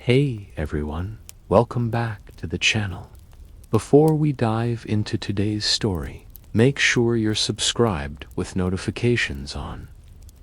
Hey everyone, welcome back to the channel. Before we dive into today's story, make sure you're subscribed with notifications on.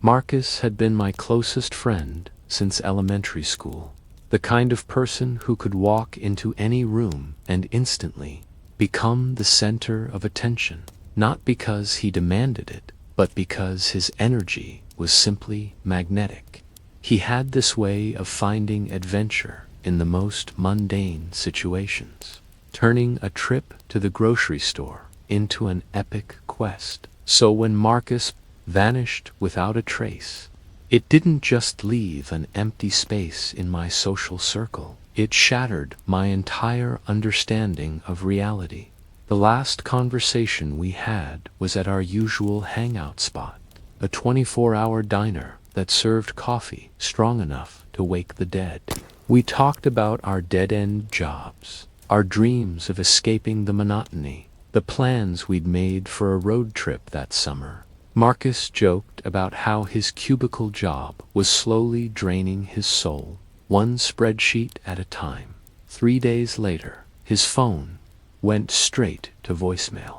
Marcus had been my closest friend since elementary school, the kind of person who could walk into any room and instantly become the center of attention, not because he demanded it, but because his energy was simply magnetic. He had this way of finding adventure in the most mundane situations, turning a trip to the grocery store into an epic quest. So when Marcus vanished without a trace, it didn't just leave an empty space in my social circle, it shattered my entire understanding of reality. The last conversation we had was at our usual hangout spot, a 24-hour diner that served coffee strong enough to wake the dead. We talked about our dead-end jobs, our dreams of escaping the monotony, the plans we'd made for a road trip that summer. Marcus joked about how his cubicle job was slowly draining his soul, one spreadsheet at a time. 3 days later, his phone went straight to voicemail.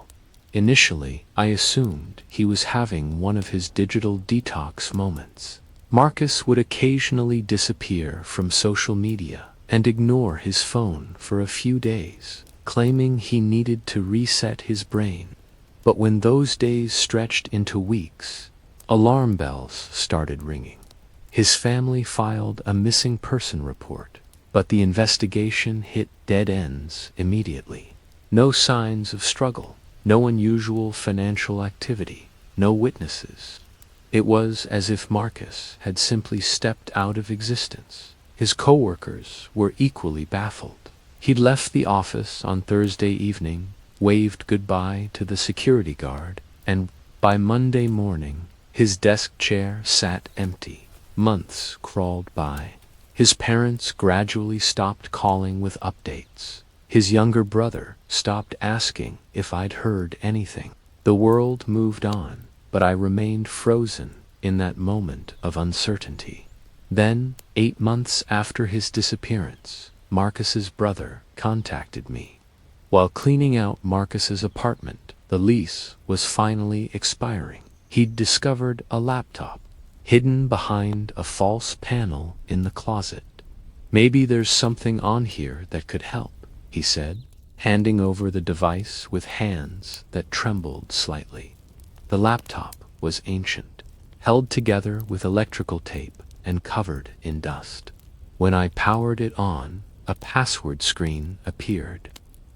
Initially, I assumed he was having one of his digital detox moments. Marcus would occasionally disappear from social media and ignore his phone for a few days, claiming he needed to reset his brain. But when those days stretched into weeks, alarm bells started ringing. His family filed a missing person report, but the investigation hit dead ends immediately. No signs of struggle. No unusual financial activity, no witnesses. It was as if Marcus had simply stepped out of existence. His coworkers were equally baffled. He'd left the office on Thursday evening, waved goodbye to the security guard, and by Monday morning, his desk chair sat empty. Months crawled by. His parents gradually stopped calling with updates. His younger brother stopped asking if I'd heard anything. The world moved on, but I remained frozen in that moment of uncertainty. Then, 8 months after his disappearance, Marcus's brother contacted me. While cleaning out Marcus's apartment, the lease was finally expiring. He'd discovered a laptop hidden behind a false panel in the closet. "Maybe there's something on here that could help," he said, handing over the device with hands that trembled slightly. The laptop was ancient, held together with electrical tape and covered in dust. When I powered it on, a password screen appeared.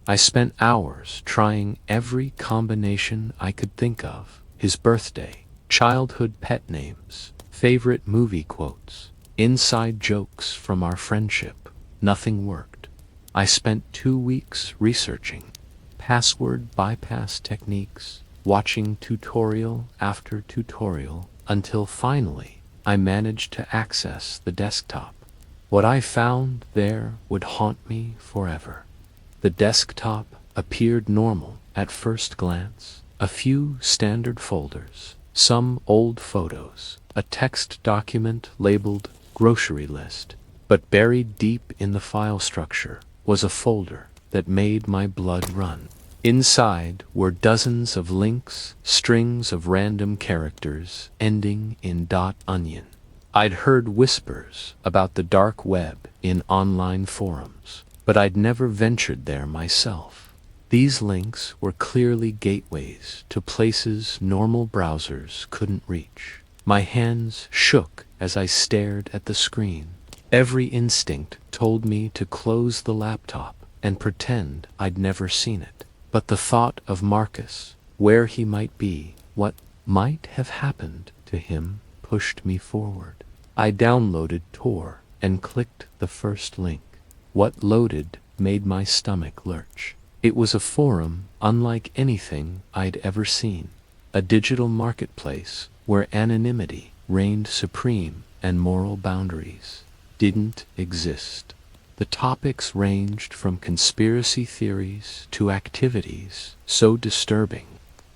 I spent hours trying every combination I could think of: his birthday, childhood pet names, favorite movie quotes, inside jokes from our friendship. Nothing worked. I spent 2 weeks researching password bypass techniques, watching tutorial after tutorial, until finally I managed to access the desktop. What I found there would haunt me forever. The desktop appeared normal at first glance: a few standard folders, some old photos, a text document labeled grocery list, but buried deep in the file structure was a folder that made my blood run. Inside were dozens of links, strings of random characters ending in .onion. I'd heard whispers about the dark web in online forums, but I'd never ventured there myself. These links were clearly gateways to places normal browsers couldn't reach. My hands shook as I stared at the screen. Every instinct told me to close the laptop and pretend I'd never seen it. But the thought of Marcus, where he might be, what might have happened to him, pushed me forward. I downloaded Tor and clicked the first link. What loaded made my stomach lurch. It was a forum unlike anything I'd ever seen. A digital marketplace where anonymity reigned supreme and moral boundaries didn't exist. The topics ranged from conspiracy theories to activities so disturbing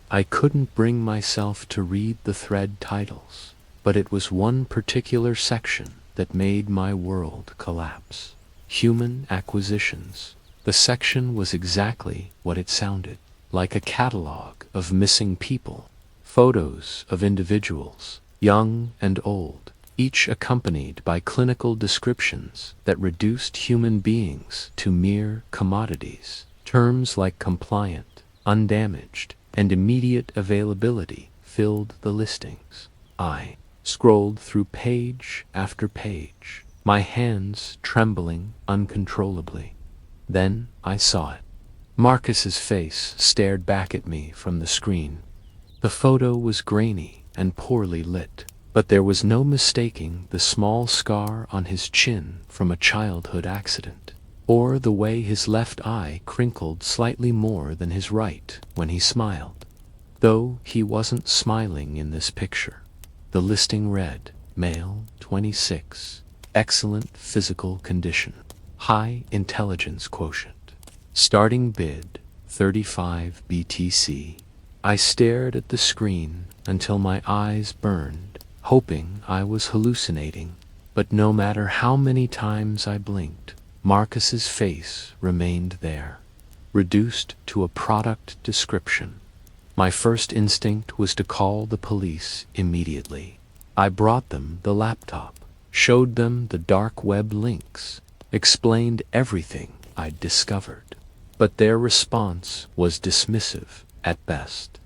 I couldn't bring myself to read the thread titles, but it was one particular section that made my world collapse. Human acquisitions. The section was exactly what it sounded, like a catalog of missing people, photos of individuals, young and old, each accompanied by clinical descriptions that reduced human beings to mere commodities. Terms like compliant, undamaged, and immediate availability filled the listings. I scrolled through page after page, my hands trembling uncontrollably. Then I saw it. Marcus's face stared back at me from the screen. The photo was grainy and poorly lit, but there was no mistaking the small scar on his chin from a childhood accident, or the way his left eye crinkled slightly more than his right when he smiled. Though he wasn't smiling in this picture. The listing read, male, 26, excellent physical condition, high intelligence quotient. Starting bid, 35 BTC. I stared at the screen until my eyes burned, hoping I was hallucinating. But no matter how many times I blinked, Marcus's face remained there, reduced to a product description. My first instinct was to call the police immediately. I brought them the laptop, showed them the dark web links, explained everything I'd discovered. But their response was dismissive at best.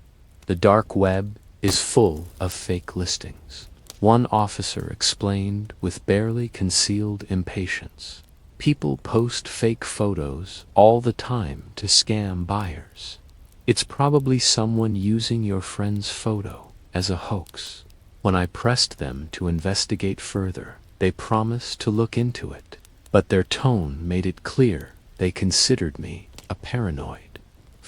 The dark web is full of fake listings, one officer explained with barely concealed impatience. People post fake photos all the time to scam buyers. It's probably someone using your friend's photo as a hoax. When I pressed them to investigate further, they promised to look into it, but their tone made it clear they considered me a paranoid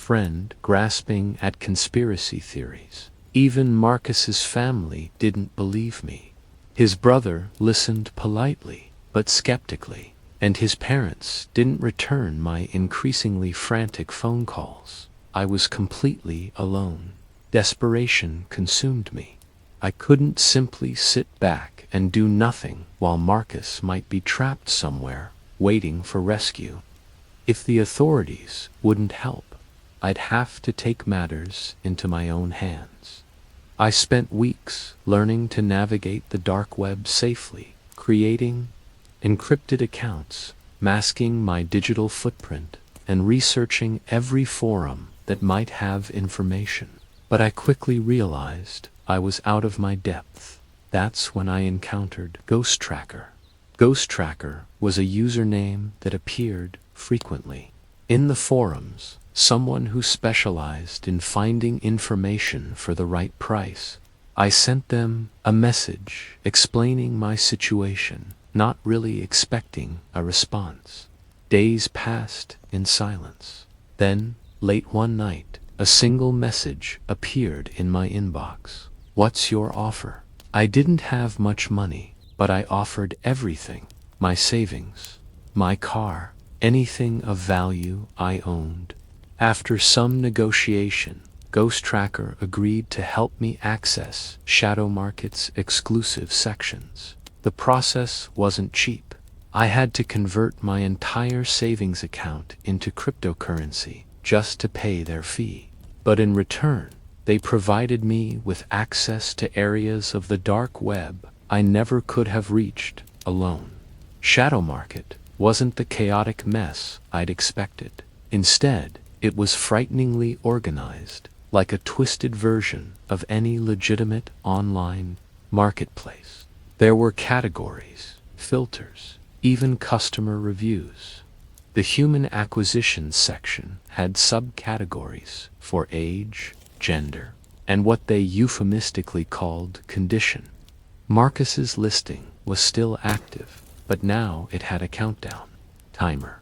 friend grasping at conspiracy theories. Even Marcus's family didn't believe me. His brother listened politely, but skeptically, and his parents didn't return my increasingly frantic phone calls. I was completely alone. Desperation consumed me. I couldn't simply sit back and do nothing while Marcus might be trapped somewhere, waiting for rescue. If the authorities wouldn't help, I'd have to take matters into my own hands. I spent weeks learning to navigate the dark web safely, creating encrypted accounts, masking my digital footprint, and researching every forum that might have information. But I quickly realized I was out of my depth. That's when I encountered Ghost Tracker. Ghost Tracker was a username that appeared frequently in the forums, someone who specialized in finding information for the right price. I sent them a message explaining my situation, not really expecting a response. Days passed in silence. Then, late one night, a single message appeared in my inbox. What's your offer? I didn't have much money, but I offered everything. My savings, my car, anything of value I owned. After some negotiation, Ghost Tracker agreed to help me access Shadow Market's exclusive sections. The process wasn't cheap. I had to convert my entire savings account into cryptocurrency just to pay their fee. But in return, they provided me with access to areas of the dark web I never could have reached alone. Shadow Market wasn't the chaotic mess I'd expected. Instead, it was frighteningly organized, like a twisted version of any legitimate online marketplace. There were categories, filters, even customer reviews. The human acquisition section had subcategories for age, gender, and what they euphemistically called condition. Marcus's listing was still active, but now it had a countdown timer.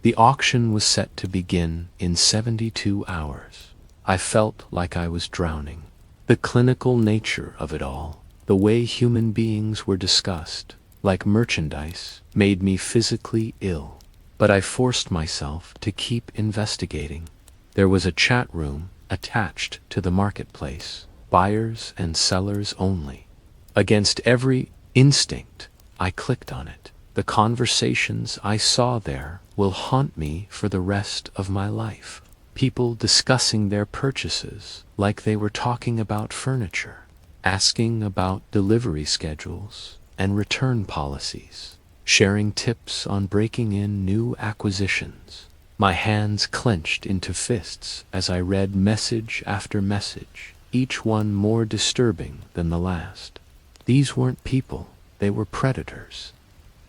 The auction was set to begin in 72 hours. I felt like I was drowning. The clinical nature of it all, the way human beings were discussed, like merchandise, made me physically ill. But I forced myself to keep investigating. There was a chat room attached to the marketplace, buyers and sellers only. Against every instinct, I clicked on it. The conversations I saw there will haunt me for the rest of my life. People discussing their purchases like they were talking about furniture, asking about delivery schedules and return policies, sharing tips on breaking in new acquisitions. My hands clenched into fists as I read message after message, each one more disturbing than the last. These weren't people, they were predators,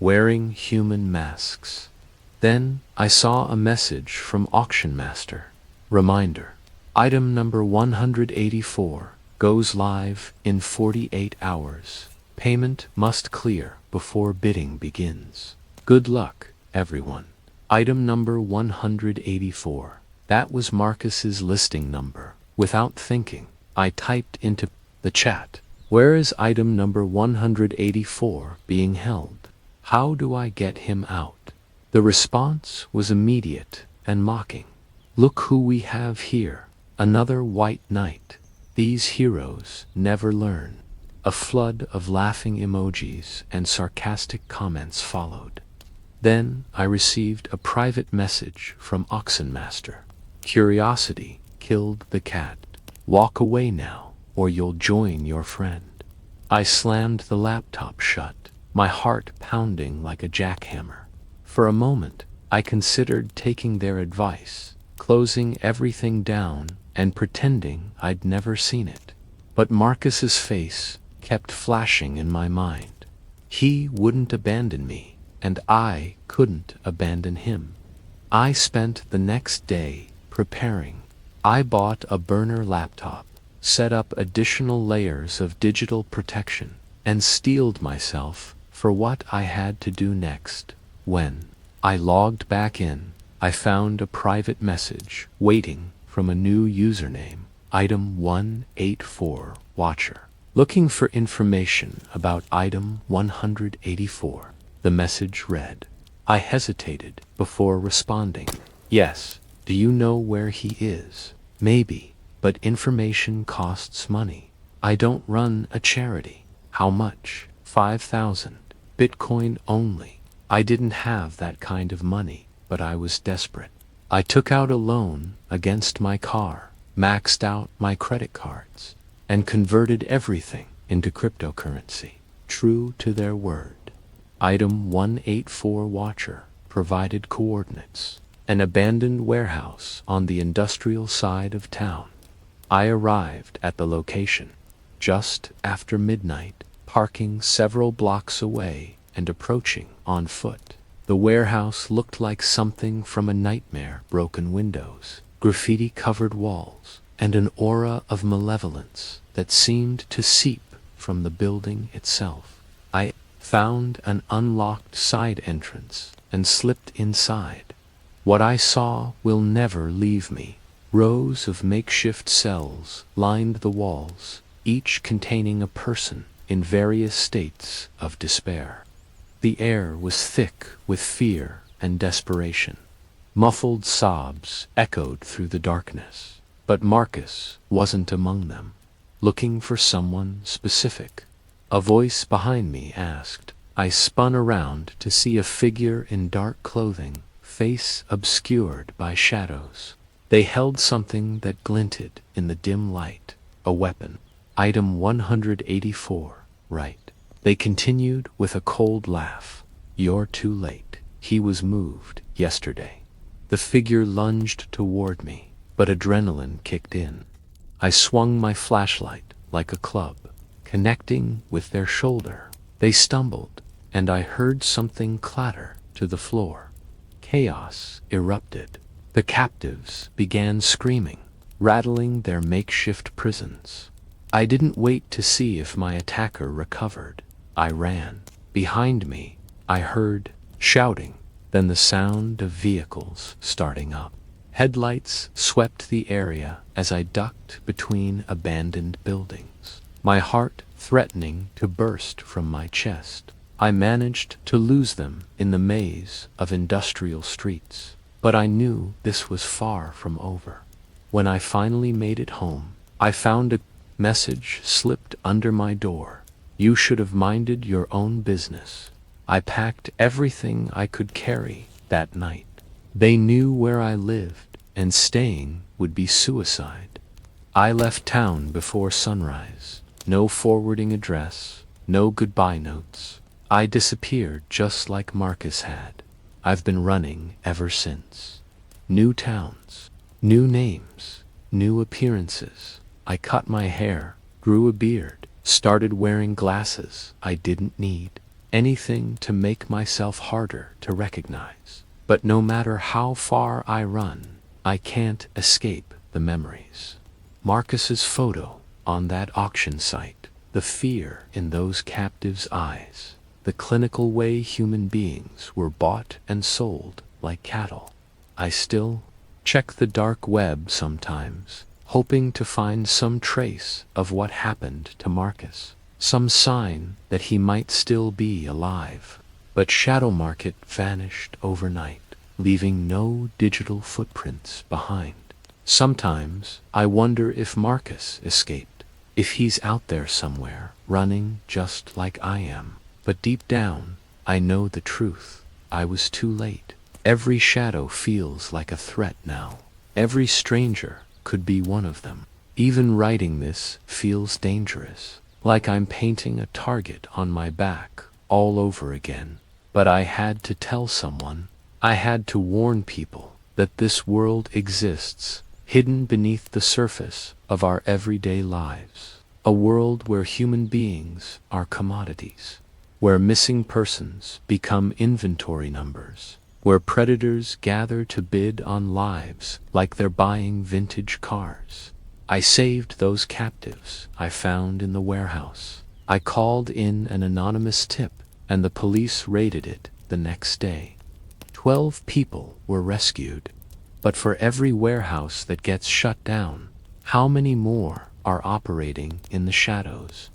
wearing human masks. Then I saw a message from Auction Master. Reminder: item number 184 goes live in 48 hours. Payment must clear before bidding begins. Good luck, everyone. Item number 184. That was Marcus's listing number. Without thinking, I typed into the chat, "Where is item number 184 being held? How do I get him out?" The response was immediate and mocking. "Look who we have here, another white knight. These heroes never learn." A flood of laughing emojis and sarcastic comments followed. Then I received a private message from Auction Master. "Curiosity killed the cat. Walk away now, or you'll join your friend." I slammed the laptop shut, my heart pounding like a jackhammer. For a moment, I considered taking their advice, closing everything down and pretending I'd never seen it. But Marcus's face kept flashing in my mind. He wouldn't abandon me, and I couldn't abandon him. I spent the next day preparing. I bought a burner laptop, set up additional layers of digital protection, and steeled myself for what I had to do next. When I logged back in, I found a private message waiting from a new username, item 184 Watcher, looking for information about item 184. The message read. I hesitated before responding. "Yes, do you know where he is?" "Maybe, but information costs money. I don't run a charity." "How much?" 5,000. Bitcoin only. I didn't have that kind of money, but I was desperate. I took out a loan against my car, maxed out my credit cards, and converted everything into cryptocurrency, true to their word. Item 184 Watcher provided coordinates, an abandoned warehouse on the industrial side of town. I arrived at the location just after midnight, parking several blocks away and approaching on foot. The warehouse looked like something from a nightmare. Broken windows, graffiti-covered walls, and an aura of malevolence that seemed to seep from the building itself. I found an unlocked side entrance and slipped inside. What I saw will never leave me. Rows of makeshift cells lined the walls, each containing a person in various states of despair. The air was thick with fear and desperation. Muffled sobs echoed through the darkness, but Marcus wasn't among them. Looking for someone specific, a voice behind me asked. I spun around to see a figure in dark clothing, face obscured by shadows. They held something that glinted in the dim light, a weapon. Item 184, right. They continued with a cold laugh. You're too late. He was moved yesterday. The figure lunged toward me, but adrenaline kicked in. I swung my flashlight like a club, connecting with their shoulder. They stumbled, and I heard something clatter to the floor. Chaos erupted. The captives began screaming, rattling their makeshift prisons. I didn't wait to see if my attacker recovered. I ran. Behind me, I heard shouting, then the sound of vehicles starting up. Headlights swept the area as I ducked between abandoned buildings, my heart threatening to burst from my chest. I managed to lose them in the maze of industrial streets, but I knew this was far from over. When I finally made it home, I found a message slipped under my door. You should have minded your own business. I packed everything I could carry that night. They knew where I lived, and staying would be suicide. I left town before sunrise. No forwarding address, no goodbye notes. I disappeared just like Marcus had. I've been running ever since. New towns, new names, new appearances. I cut my hair, grew a beard, started wearing glasses I didn't need. Anything to make myself harder to recognize. But no matter how far I run, I can't escape the memories. Marcus's photo on that auction site, the fear in those captives' eyes, the clinical way human beings were bought and sold like cattle. I still check the dark web sometimes, hoping to find some trace of what happened to Marcus, some sign that he might still be alive. But Shadow Market vanished overnight, leaving no digital footprints behind. Sometimes I wonder if Marcus escaped, if he's out there somewhere, running just like I am. But deep down, I know the truth. I was too late. Every shadow feels like a threat now. Every stranger could be one of them. Even writing this feels dangerous, like I'm painting a target on my back all over again. But I had to tell someone. I had to warn people that this world exists, hidden beneath the surface of our everyday lives. A world where human beings are commodities, where missing persons become inventory numbers, where predators gather to bid on lives like they're buying vintage cars. I saved those captives I found in the warehouse. I called in an anonymous tip, and the police raided it the next day. 12 people were rescued. But for every warehouse that gets shut down, how many more are operating in the shadows?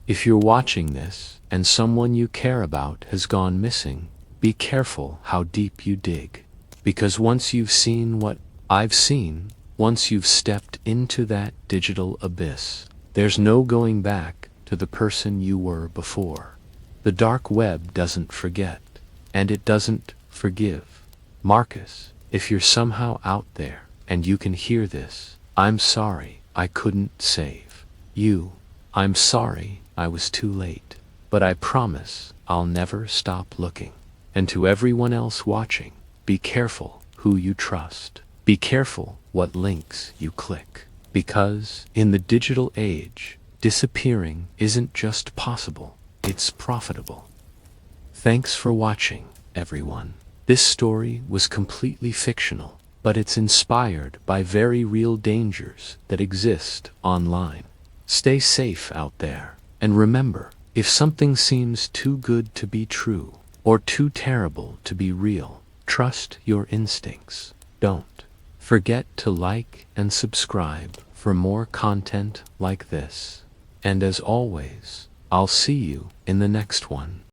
If you're watching this and someone you care about has gone missing, be careful how deep you dig. Because once you've seen what I've seen, once you've stepped into that digital abyss, there's no going back to the person you were before. The dark web doesn't forget, and it doesn't forgive. Marcus, if you're somehow out there and you can hear this, I'm sorry I couldn't save you. I'm sorry I was too late. But I promise I'll never stop looking. And to everyone else watching, be careful who you trust. Be careful what links you click. Because in the digital age, disappearing isn't just possible, it's profitable. Thanks for watching, everyone. This story was completely fictional, but it's inspired by very real dangers that exist online. Stay safe out there, and remember, if something seems too good to be true, or too terrible to be real, trust your instincts. Don't forget to like and subscribe for more content like this. And as always, I'll see you in the next one.